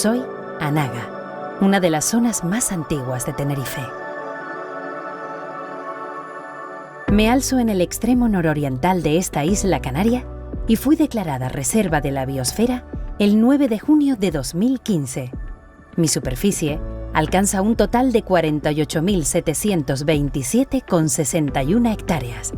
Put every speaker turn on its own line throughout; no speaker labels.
Soy Anaga, una de las zonas más antiguas de Tenerife. Me alzo en el extremo nororiental de esta isla canaria y fui declarada Reserva de la Biosfera el 9 de junio de 2015. Mi superficie alcanza un total de 48.727,61 hectáreas.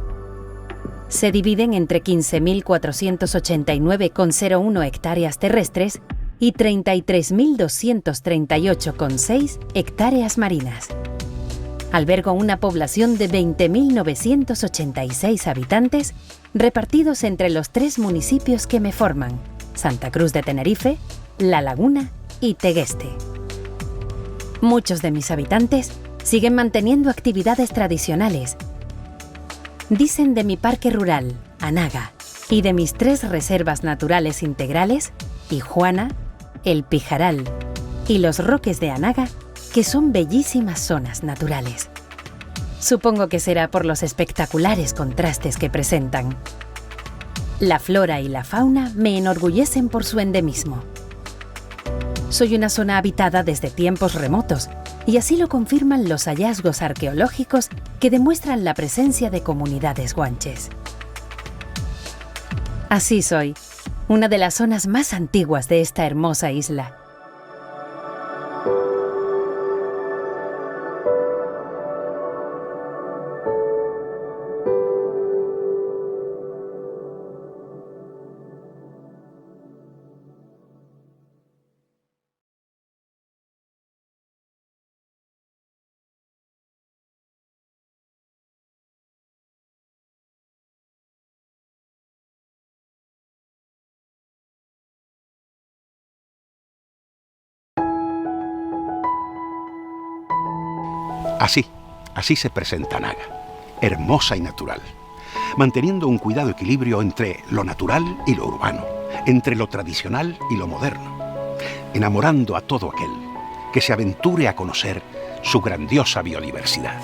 Se dividen entre 15.489,01 hectáreas terrestres y 33.238,6 hectáreas marinas. Albergo una población de 20.986 habitantes repartidos entre los 3 municipios que me forman: Santa Cruz de Tenerife, La Laguna y Tegueste. Muchos de mis habitantes siguen manteniendo actividades tradicionales. Dicen de mi parque rural, Anaga, y de mis 3 reservas naturales integrales, Tijuana, El Pijaral y Los Roques de Anaga, que son bellísimas zonas naturales. Supongo que será por los espectaculares contrastes que presentan. La flora y la fauna me enorgullecen por su endemismo. Soy una zona habitada desde tiempos remotos, y así lo confirman los hallazgos arqueológicos que demuestran la presencia de comunidades guanches. Así soy, una de las zonas más antiguas de esta hermosa isla.
Así se presenta Anaga, hermosa y natural, manteniendo un cuidado equilibrio entre lo natural y lo urbano, entre lo tradicional y lo moderno, enamorando a todo aquel que se aventure a conocer su grandiosa biodiversidad.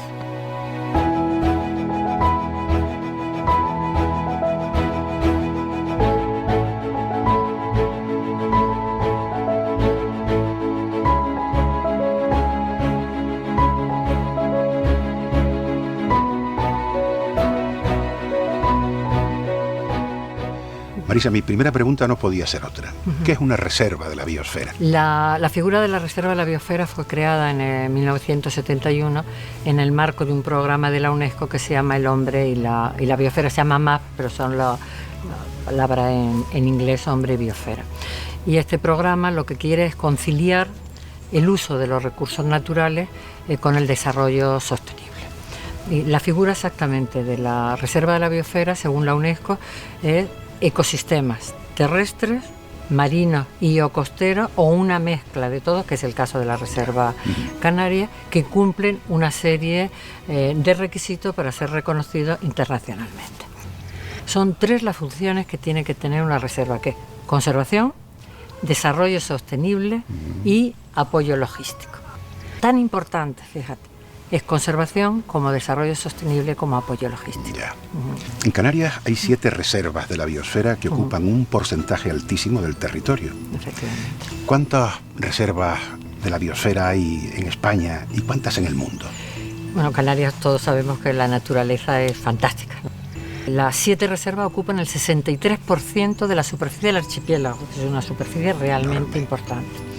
Marisa, mi primera pregunta no podía ser otra. ¿Qué es una reserva de la biosfera?
La figura de la Reserva de la Biosfera fue creada en 1971 en el marco de un programa de la UNESCO que se llama El Hombre y la Biosfera. Se llama MAP, pero son la palabra en inglés hombre y biosfera. Y este programa lo que quiere es conciliar el uso de los recursos naturales con el desarrollo sostenible. Y la figura exactamente de la Reserva de la Biosfera, según la UNESCO, es ecosistemas terrestres, marinos y o costeros, o una mezcla de todos, que es el caso de la Reserva Canaria, que cumplen una serie de requisitos para ser reconocidos internacionalmente. Son 3 las funciones que tiene que tener una reserva, que es conservación, desarrollo sostenible y apoyo logístico. Tan importante, fíjate, es conservación como desarrollo sostenible como apoyo logístico.
Ya. En Canarias hay 7 reservas de la biosfera que ocupan un porcentaje altísimo del territorio.
Efectivamente.
¿Cuántas reservas de la biosfera hay en España y cuántas en el mundo?
Bueno, Canarias todos sabemos que la naturaleza es fantástica, ¿no? Las 7 reservas ocupan el 63% de la superficie del archipiélago, que es una superficie realmente importante.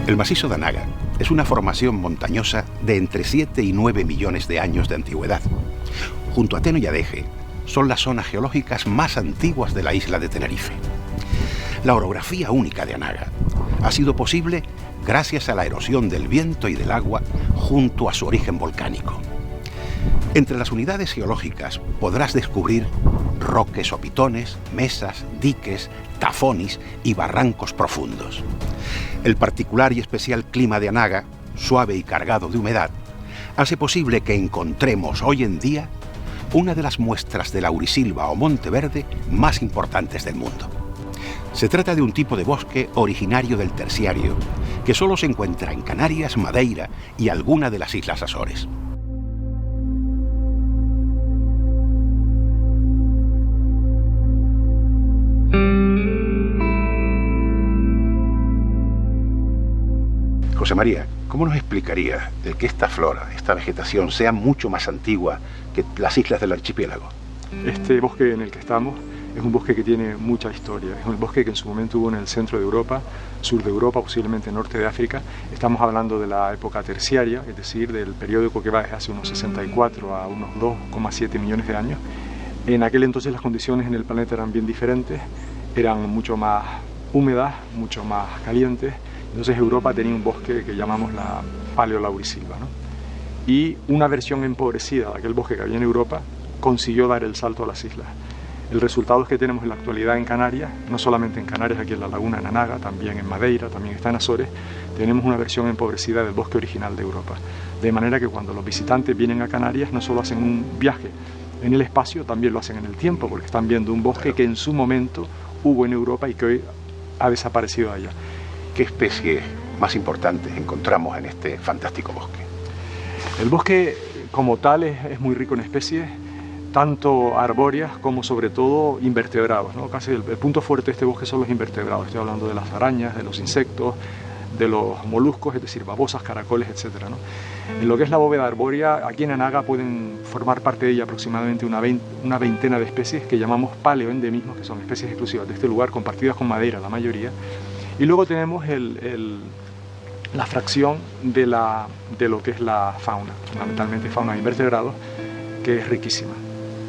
El macizo de Anaga es una formación montañosa de entre 7 y 9 millones de años de antigüedad. Junto a Teno y Adeje, son las zonas geológicas más antiguas de la isla de Tenerife. La orografía única de Anaga ha sido posible gracias a la erosión del viento y del agua junto a su origen volcánico. Entre las unidades geológicas podrás descubrir roques o pitones, mesas, diques, tafones y barrancos profundos. El particular y especial clima de Anaga, suave y cargado de humedad, hace posible que encontremos hoy en día una de las muestras de laurisilva o monte verde más importantes del mundo. Se trata de un tipo de bosque originario del Terciario, que solo se encuentra en Canarias, Madeira y alguna de las Islas Azores. José María, ¿cómo nos explicaría el que esta flora, esta vegetación, sea mucho más antigua que las islas del archipiélago?
Este bosque en el que estamos es un bosque que tiene mucha historia. Es un bosque que en su momento hubo en el centro de Europa, sur de Europa, posiblemente norte de África. Estamos hablando de la época terciaria, es decir, del periodo que va desde hace unos 64 a unos 2,7 millones de años. En aquel entonces las condiciones en el planeta eran bien diferentes, eran mucho más húmedas, mucho más calientes. Entonces Europa tenía un bosque que llamamos la Paleolaurisilva, ¿no? Y una versión empobrecida de aquel bosque que había en Europa consiguió dar el salto a las islas. El resultado es que tenemos en la actualidad en Canarias, no solamente en Canarias, aquí en la laguna de Anaga, también en Madeira, también está en Azores, tenemos una versión empobrecida del bosque original de Europa. De manera que cuando los visitantes vienen a Canarias no solo hacen un viaje en el espacio, también lo hacen en el tiempo, porque están viendo un bosque que en su momento hubo en Europa y que hoy ha desaparecido allá.
¿Qué especies más importantes encontramos en este fantástico bosque?
El bosque como tal es muy rico en especies, tanto arbóreas como sobre todo invertebrados, ¿no? Casi el punto fuerte de este bosque son los invertebrados. Estoy hablando de las arañas, de los insectos, de los moluscos, es decir, babosas, caracoles, etc., ¿no? En lo que es la bóveda arbórea, aquí en Anaga pueden formar parte de ella aproximadamente una veintena de especies que llamamos paleoendemismos, que son especies exclusivas de este lugar, compartidas con Madeira, la mayoría. Y luego tenemos la fracción de lo que es la fauna, fundamentalmente fauna de invertebrados, que es riquísima.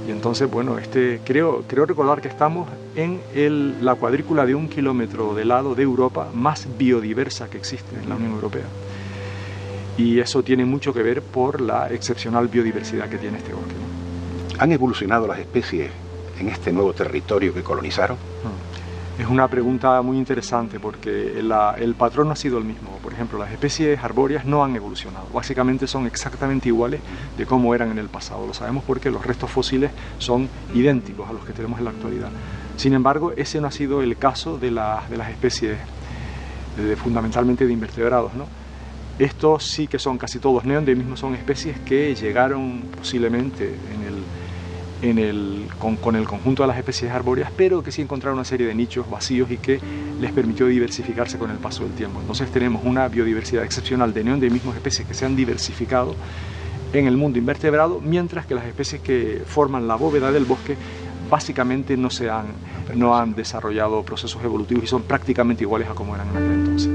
Y entonces, bueno, creo recordar que estamos en la cuadrícula de 1 kilómetro de lado de Europa más biodiversa que existe en la Unión Europea. Y eso tiene mucho que ver por la excepcional biodiversidad que tiene este bosque, ¿no?
¿Han evolucionado las especies en este nuevo territorio que colonizaron?
Es una pregunta muy interesante porque el patrón no ha sido el mismo. Por ejemplo, las especies arbóreas no han evolucionado. Básicamente son exactamente iguales de cómo eran en el pasado. Lo sabemos porque los restos fósiles son idénticos a los que tenemos en la actualidad. Sin embargo, ese no ha sido el caso de las especies fundamentalmente de invertebrados, ¿no? Estos sí que son casi todos neoendemismos, son especies que llegaron posiblemente con el conjunto de las especies arbóreas, pero que sí encontraron una serie de nichos vacíos y que les permitió diversificarse con el paso del tiempo. Entonces tenemos una biodiversidad excepcional de neoendemismos, especies que se han diversificado en el mundo invertebrado, mientras que las especies que forman la bóveda del bosque básicamente no han desarrollado procesos evolutivos y son prácticamente iguales a como eran en aquel entonces.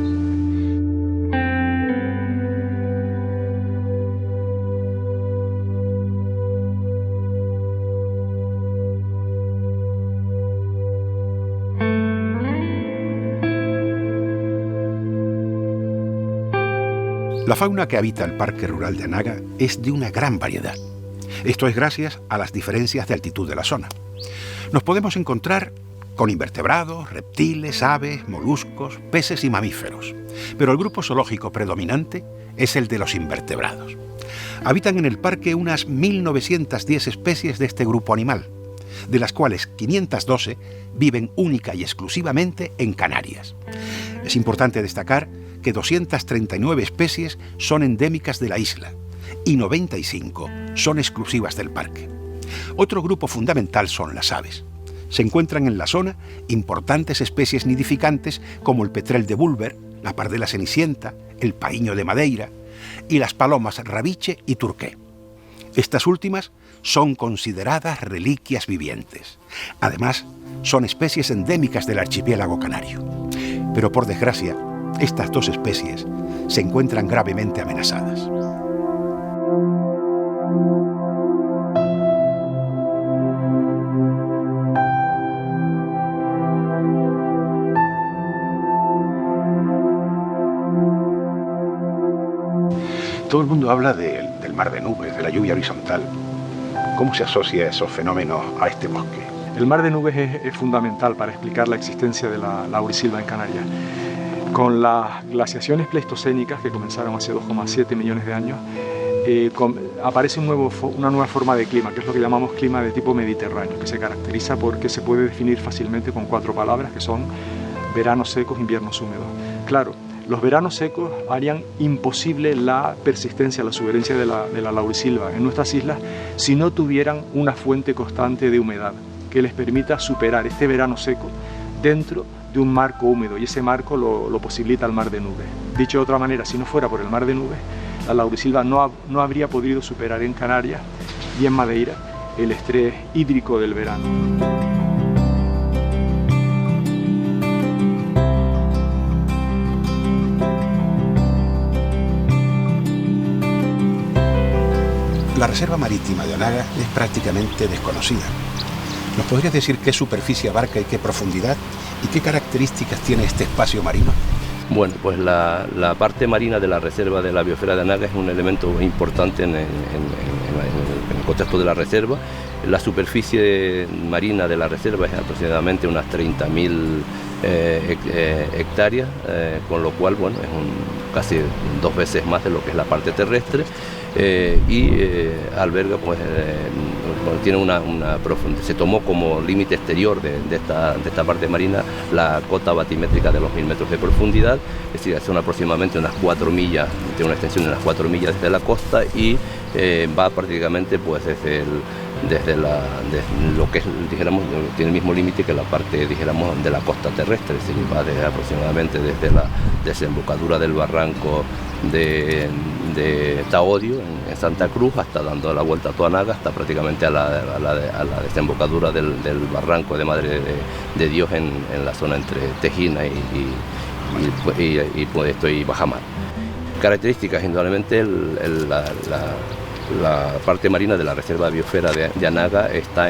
La fauna que habita el Parque Rural de Anaga es de una gran variedad. Esto es gracias a las diferencias de altitud de la zona. Nos podemos encontrar con invertebrados, reptiles, aves, moluscos, peces y mamíferos. Pero el grupo zoológico predominante es el de los invertebrados. Habitan en el parque unas 1.910 especies de este grupo animal, de las cuales 512 viven única y exclusivamente en Canarias. Es importante destacar que 239 especies son endémicas de la isla y 95 son exclusivas del parque. Otro grupo fundamental son las aves. Se encuentran en la zona importantes especies nidificantes como el petrel de Bulwer, la pardela cenicienta, el paíño de Madeira y las palomas rabiche y turqué. Estas últimas son consideradas reliquias vivientes. Además, son especies endémicas del archipiélago canario. Pero por desgracia, estas dos especies se encuentran gravemente amenazadas. Todo el mundo habla del mar de nubes, de la lluvia horizontal. ¿Cómo se asocia esos fenómenos a este bosque?
El mar de nubes es fundamental para explicar la existencia de la laurisilva en Canarias. Con las glaciaciones pleistocénicas que comenzaron hace 2,7 millones de años, aparece una nueva forma de clima, que es lo que llamamos clima de tipo mediterráneo, que se caracteriza porque se puede definir fácilmente con 4 palabras, que son veranos secos, inviernos húmedos. Claro, los veranos secos harían imposible la persistencia, la subsistencia de la laurisilva en nuestras islas si no tuvieran una fuente constante de humedad que les permita superar este verano seco dentro de un marco húmedo, y ese marco lo posibilita el mar de nubes. Dicho de otra manera, si no fuera por el mar de nubes, la laurisilva no habría podido superar en Canarias y en Madeira el estrés hídrico del verano.
La reserva marítima de Onaga es prácticamente desconocida. ¿Nos podrías decir qué superficie abarca y qué profundidad? ¿Y qué características tiene este espacio marino?
Bueno, pues la parte marina de la reserva de la biosfera de Anaga es un elemento importante en el contexto de la reserva. La superficie marina de la reserva es aproximadamente unas 30.000 hectáreas, con lo cual, bueno, es casi 2 veces más de lo que es la parte terrestre. Alberga, pues, tiene una profundidad. Se tomó como límite exterior de esta parte marina la cota batimétrica de los 1000 metros de profundidad, es decir, son aproximadamente unas 4 millas, tiene una extensión de unas 4 millas desde la costa, y va prácticamente, pues, desde lo que es, dijéramos, tiene el mismo límite que la parte, dijéramos, de la costa terrestre, es decir, va aproximadamente desde la desembocadura del barranco de Taodio en Santa Cruz hasta dando la vuelta a Toanaga, hasta prácticamente a la desembocadura del barranco de Madre de Dios en la zona entre Tejina y Bajamar. Características, indudablemente, la parte marina de la reserva biosfera de Anaga está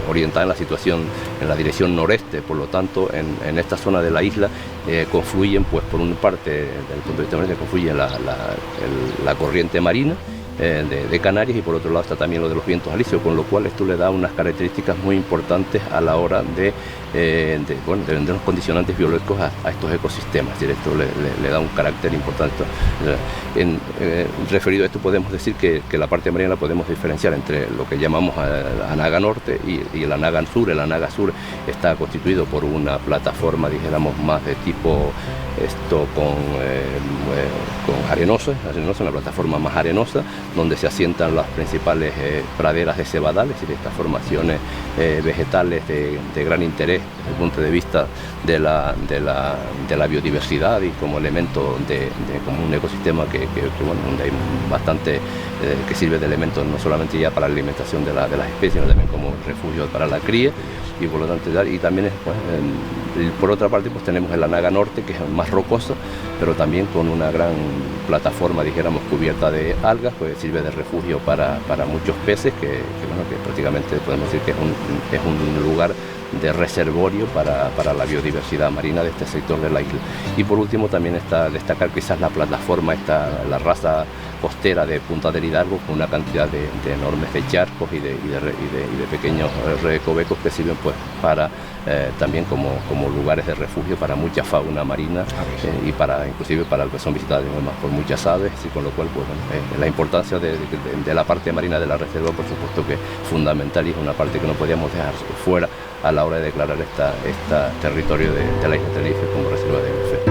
orientada en la situación, en la dirección noreste, por lo tanto en esta zona de la isla confluyen, pues, por una parte, desde el punto de vista marino, confluye la corriente marina de Canarias, y por otro lado está también lo de los vientos alisios, con lo cual esto le da unas características muy importantes a la hora de unos condicionantes biológicos a estos ecosistemas. Es decir, esto le da un carácter importante. Referido a esto, podemos decir que la parte marina la podemos diferenciar entre lo que llamamos Anaga Norte y el Anaga Sur. El Anaga Sur está constituido por una plataforma, dijéramos, más de tipo con arenosa, una plataforma más arenosa, donde se asientan las principales praderas de cebadal, es decir, estas formaciones vegetales de gran interés desde el punto de vista de la biodiversidad y como elemento como un ecosistema donde hay bastante que sirve de elemento no solamente ya para la alimentación de las especies, sino también como refugio para la cría, y por lo tanto, y también por otra parte, pues, tenemos el Anaga Norte, que es más rocosa, pero también con una gran plataforma, dijéramos, cubierta de algas, pues sirve de refugio para muchos peces, que prácticamente podemos decir que es un lugar de reservorio para la biodiversidad marina de este sector de la isla. Y por último también está destacar quizás la plataforma, la raza costera de Punta del Hidalgo, con una cantidad de enormes de charcos y de pequeños recovecos que sirven, pues, para también como lugares de refugio para mucha fauna marina, y inclusive para que son visitados por muchas aves, y con lo cual, pues, la importancia de la parte marina de la reserva, por supuesto, que es fundamental, y es una parte que no podíamos dejar fuera a la hora de declarar este territorio de la isla de Tenerife como reserva de biosfera.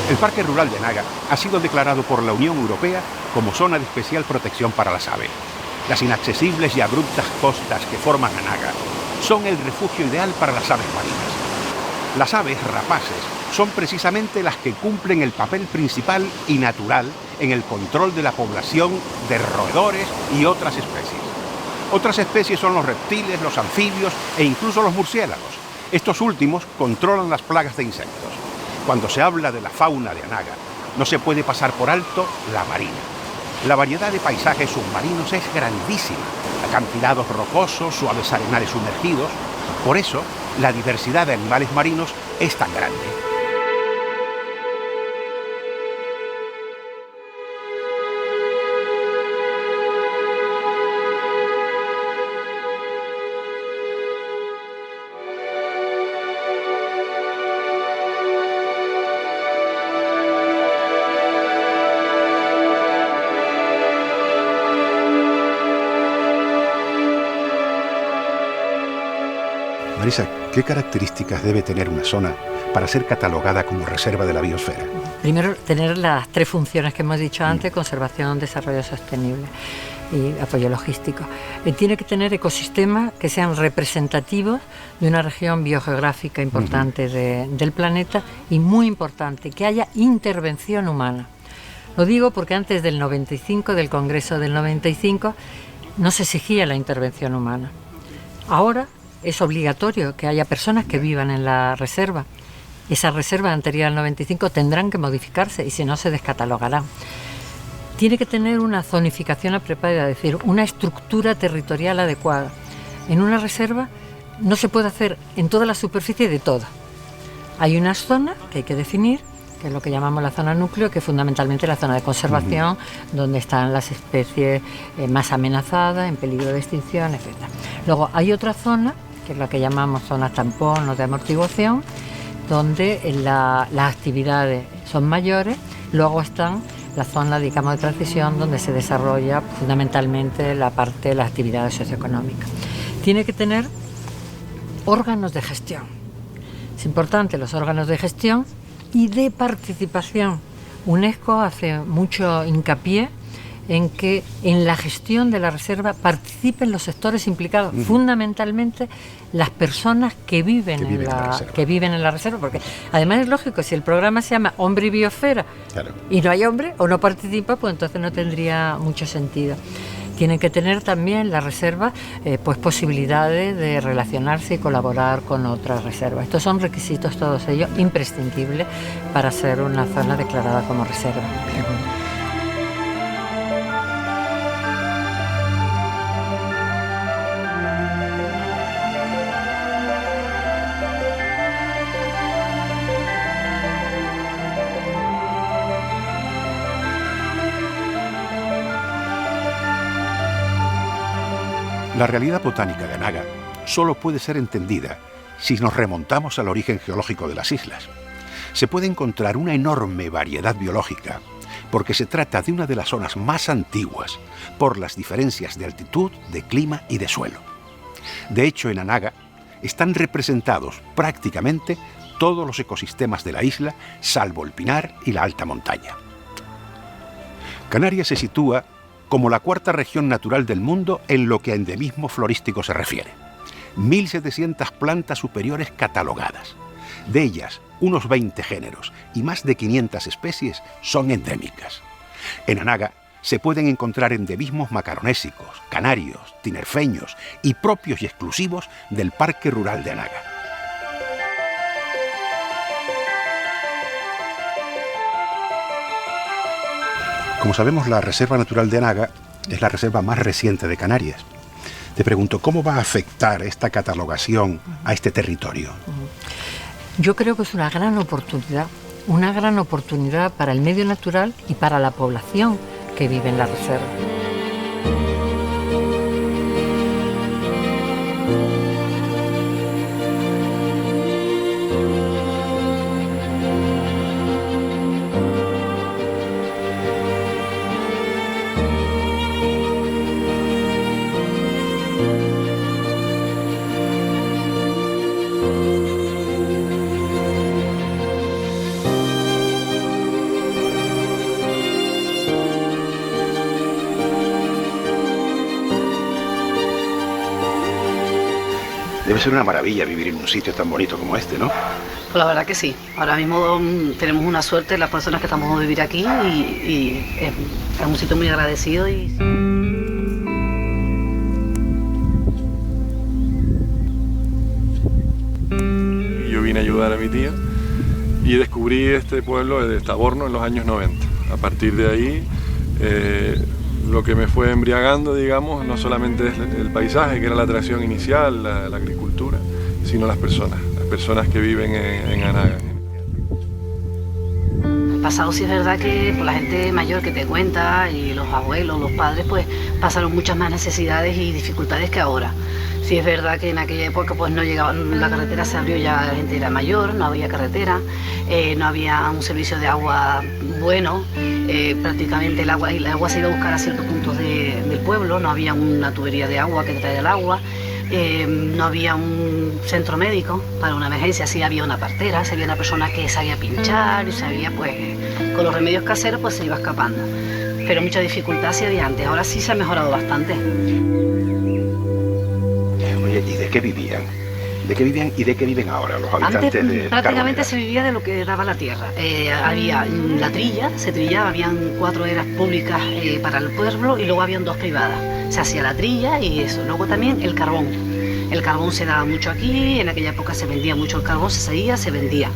El Parque Rural de Anaga ha sido declarado por la Unión Europea como zona de especial protección para las aves. Las inaccesibles y abruptas costas que forman Anaga son el refugio ideal para las aves marinas. Las aves rapaces son precisamente las que cumplen el papel principal y natural en el control de la población de roedores y otras especies. Otras especies son los reptiles, los anfibios e incluso los murciélagos. Estos últimos controlan las plagas de insectos. Cuando se habla de la fauna de Anaga, no se puede pasar por alto la marina. La variedad de paisajes submarinos es grandísima. Acantilados rocosos, suaves arenales sumergidos. Por eso, la diversidad de animales marinos es tan grande. Marisa, ¿qué características debe tener una zona para ser catalogada como reserva de la biosfera?
Primero, tener las tres funciones que hemos dicho antes: conservación, desarrollo sostenible y apoyo logístico. Tiene que tener ecosistemas que sean representativos de una región biogeográfica importante del planeta, y muy importante, que haya intervención humana. Lo digo porque antes del 95, del Congreso del 95, no se exigía la intervención humana. Ahora es obligatorio que haya personas que vivan en la reserva. Esas reservas anteriores al 95 tendrán que modificarse, y si no, se descatalogarán. Tiene que tener una zonificación apropiada, es decir, una estructura territorial adecuada. En una reserva no se puede hacer en toda la superficie de todo. Hay unas zonas que hay que definir, que es lo que llamamos la zona núcleo, que es fundamentalmente la zona de conservación, donde están las especies más amenazadas, en peligro de extinción, etc. Luego hay otra zona, que es la que llamamos zona tampón o de amortiguación, donde las actividades son mayores. Luego están la zona, digamos, de transición, donde se desarrolla fundamentalmente la parte de las actividades socioeconómicas. Tiene que tener órganos de gestión. Es importante los órganos de gestión y de participación. UNESCO hace mucho hincapié en que en la gestión de la reserva participen los sectores implicados, fundamentalmente las personas que viven en la reserva, porque además es lógico, si el programa se llama Hombre y Biosfera, claro, y no hay hombre o no participa, pues entonces no tendría mucho sentido. Tienen que tener también la reserva pues posibilidades de relacionarse y colaborar con otras reservas. Estos son requisitos, todos ellos imprescindibles para ser una zona declarada como reserva.
La realidad botánica de Anaga solo puede ser entendida si nos remontamos al origen geológico de las islas. Se puede encontrar una enorme variedad biológica, porque se trata de una de las zonas más antiguas, por las diferencias de altitud, de clima y de suelo. De hecho, en Anaga están representados prácticamente todos los ecosistemas de la isla, salvo el pinar y la alta montaña. Canarias se sitúa como la cuarta región natural del mundo en lo que a endemismo florístico se refiere. 1.700 plantas superiores catalogadas. De ellas, unos 20 géneros y más de 500 especies son endémicas. En Anaga se pueden encontrar endemismos macaronésicos, canarios, tinerfeños y propios y exclusivos del Parque Rural de Anaga. Como sabemos, la Reserva Natural de Anaga es la reserva más reciente de Canarias. Te pregunto, ¿cómo va a afectar esta catalogación a este territorio?
Yo creo que es una gran oportunidad para el medio natural y para la población que vive en la reserva.
Debe ser una maravilla vivir en un sitio tan bonito como este, ¿no?
Pues la verdad que sí. Ahora mismo tenemos una suerte las personas que estamos a vivir aquí y es un sitio muy agradecido.
Yo vine a ayudar a mi tía y descubrí este pueblo de Taborno en los años 90. A partir de ahí, lo que me fue embriagando, digamos, no solamente es el paisaje, que era la atracción inicial, la agricultura, sino las personas que viven en Anaga.
El pasado sí es verdad que por la gente mayor que te cuenta y los abuelos, los padres, pues pasaron muchas más necesidades y dificultades que ahora. Sí es verdad que en aquella época pues no llegaban, la carretera se abrió, ya la gente era mayor, no había carretera, no había un servicio de agua bueno, prácticamente el agua se iba a buscar a ciertos puntos del pueblo, no había una tubería de agua que traía el agua, No había un centro médico para una emergencia, sí había una partera, sí había una persona que sabía pinchar y sabía, pues, con los remedios caseros, pues se iba escapando. Pero mucha dificultad sí había antes, ahora sí se ha mejorado bastante.
Oye, ¿y de qué vivían? ¿De qué vivían y de qué viven ahora los habitantes
Antes
de
prácticamente
Carbonera?
se vivía de lo que daba la tierra. Había la trilla, se trillaba, habían 4 eras públicas para el pueblo y luego habían 2 privadas. Se hacía la trilla y eso. Luego también el carbón. El carbón se daba mucho aquí, en aquella época se vendía mucho el carbón, se seguía, se vendía.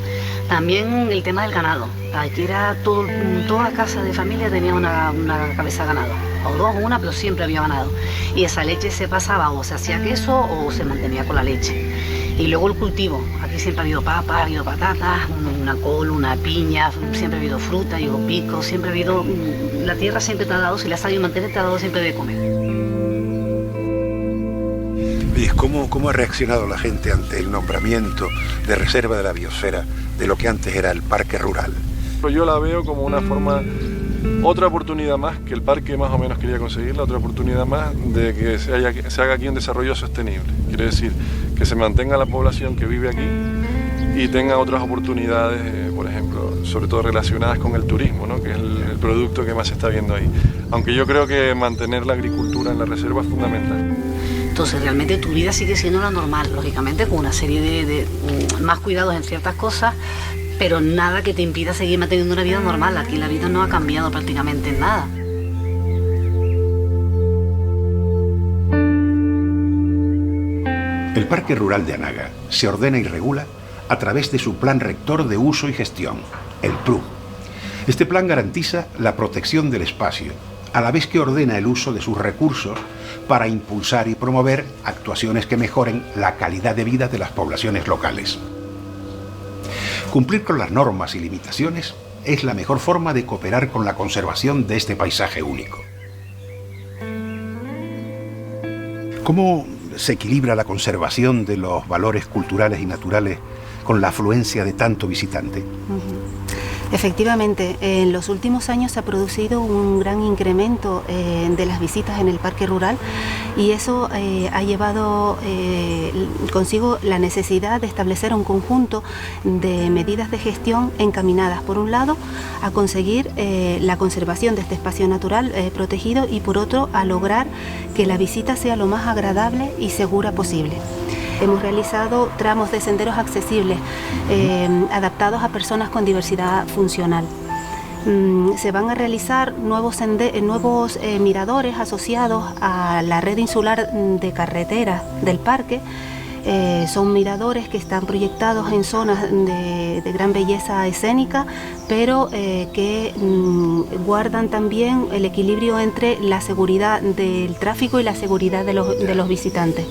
También el tema del ganado. Aquí era toda casa de familia tenía una cabeza de ganado. O 2 o 1, pero siempre había ganado. Y esa leche se pasaba, o se hacía queso o se mantenía con la leche. Y luego el cultivo. Aquí siempre ha habido papas, ha habido patatas, una col, una piña, siempre ha habido fruta, ha habido pico, siempre ha habido... La tierra siempre te ha dado, si la has sabido mantener, te ha dado siempre de comer.
Oye, ¿cómo ha reaccionado la gente ante el nombramiento de reserva de la biosfera de lo que antes era el parque rural?
Yo la veo como una forma, otra oportunidad más, que el parque más o menos quería conseguirla, otra oportunidad más de que se haga aquí un desarrollo sostenible. Quiere decir, que se mantenga la población que vive aquí y tenga otras oportunidades, por ejemplo, sobre todo relacionadas con el turismo, ¿no? Que es el producto que más se está viendo ahí. Aunque yo creo que mantener la agricultura en la reserva es fundamental.
Entonces realmente tu vida sigue siendo la normal, lógicamente con una serie de más cuidados en ciertas cosas, pero nada que te impida seguir manteniendo una vida normal. Aquí la vida no ha cambiado prácticamente en nada.
El Parque Rural de Anaga se ordena y regula a través de su Plan Rector de Uso y Gestión, el PRU. Este plan garantiza la protección del espacio, a la vez que ordena el uso de sus recursos para impulsar y promover actuaciones que mejoren la calidad de vida de las poblaciones locales. Cumplir con las normas y limitaciones es la mejor forma de cooperar con la conservación de este paisaje único. ¿Cómo se equilibra la conservación de los valores culturales y naturales con la afluencia de tanto visitante?
Efectivamente, en los últimos años se ha producido un gran incremento de las visitas en el parque rural y eso ha llevado consigo la necesidad de establecer un conjunto de medidas de gestión encaminadas, por un lado, a conseguir la conservación de este espacio natural protegido y, por otro, a lograr que la visita sea lo más agradable y segura posible. Hemos realizado tramos de senderos accesibles, adaptados a personas con diversidad funcional. Se van a realizar nuevos miradores asociados a la red insular de carreteras del parque. Son miradores que están proyectados en zonas de gran belleza escénica, pero que guardan también el equilibrio entre la seguridad del tráfico y la seguridad de los visitantes.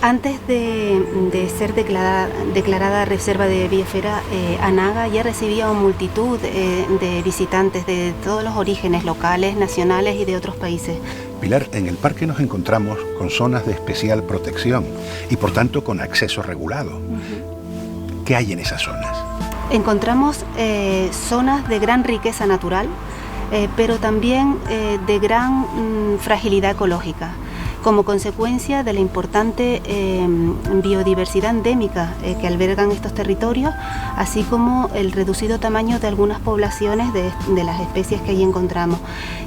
Antes de ser declarada reserva de biosfera, Anaga ya recibía una multitud de visitantes de todos los orígenes locales, nacionales y de otros países.
Pilar, en el parque nos encontramos con zonas de especial protección y por tanto con acceso regulado. ¿Qué hay en esas zonas?
Encontramos zonas de gran riqueza natural, pero también de gran fragilidad ecológica, como consecuencia de la importante biodiversidad endémica que albergan estos territorios, así como el reducido tamaño de algunas poblaciones de las especies que allí encontramos,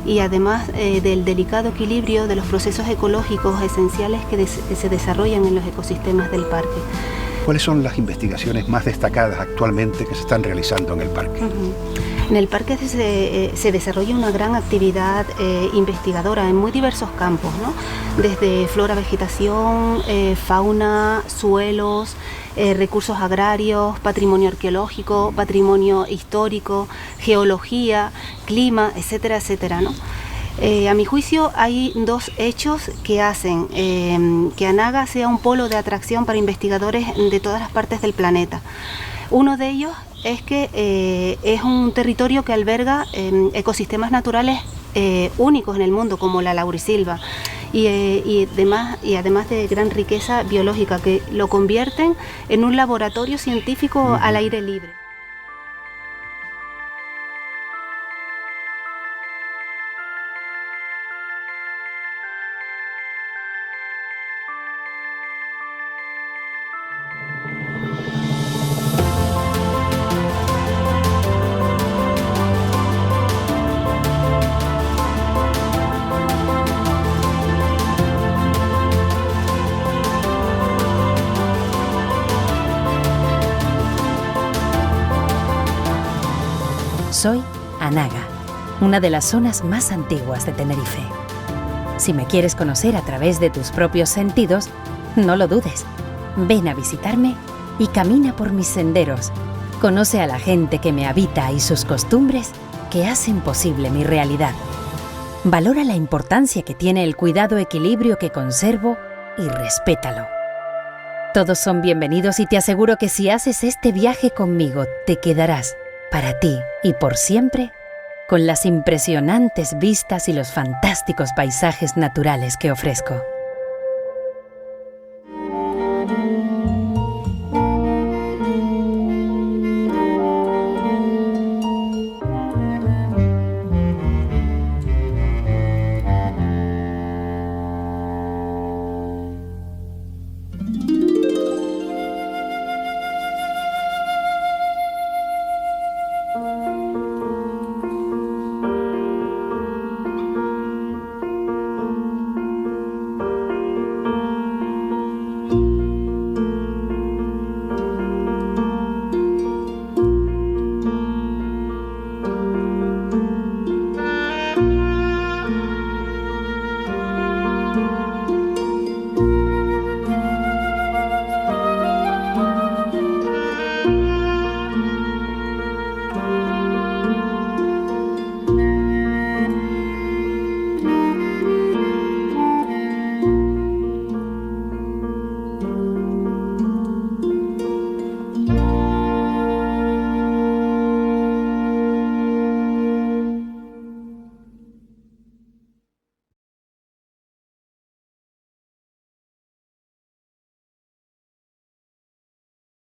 y además del delicado equilibrio de los procesos ecológicos esenciales que se desarrollan en los ecosistemas del parque.
¿Cuáles son las investigaciones más destacadas actualmente que se están realizando en el parque?
En el parque se desarrolla una gran actividad investigadora en muy diversos campos, ¿no? Desde flora, vegetación, fauna, suelos, recursos agrarios, patrimonio arqueológico, patrimonio histórico, geología, clima, etcétera, etcétera, ¿no? A mi juicio hay dos hechos que hacen que Anaga sea un polo de atracción para investigadores de todas las partes del planeta. Uno de ellos es que es un territorio que alberga ecosistemas naturales únicos en el mundo, como la laurisilva, y además de gran riqueza biológica, que lo convierten en un laboratorio científico al aire libre.
soy Anaga, una de las zonas más antiguas de Tenerife. Si me quieres conocer a través de tus propios sentidos, no lo dudes. Ven a visitarme y camina por mis senderos. Conoce a la gente que me habita y sus costumbres que hacen posible mi realidad. Valora la importancia que tiene el cuidado equilibrio que conservo y respétalo. Todos son bienvenidos y te aseguro que si haces este viaje conmigo, te quedarás, para ti y por siempre, con las impresionantes vistas y los fantásticos paisajes naturales que ofrezco.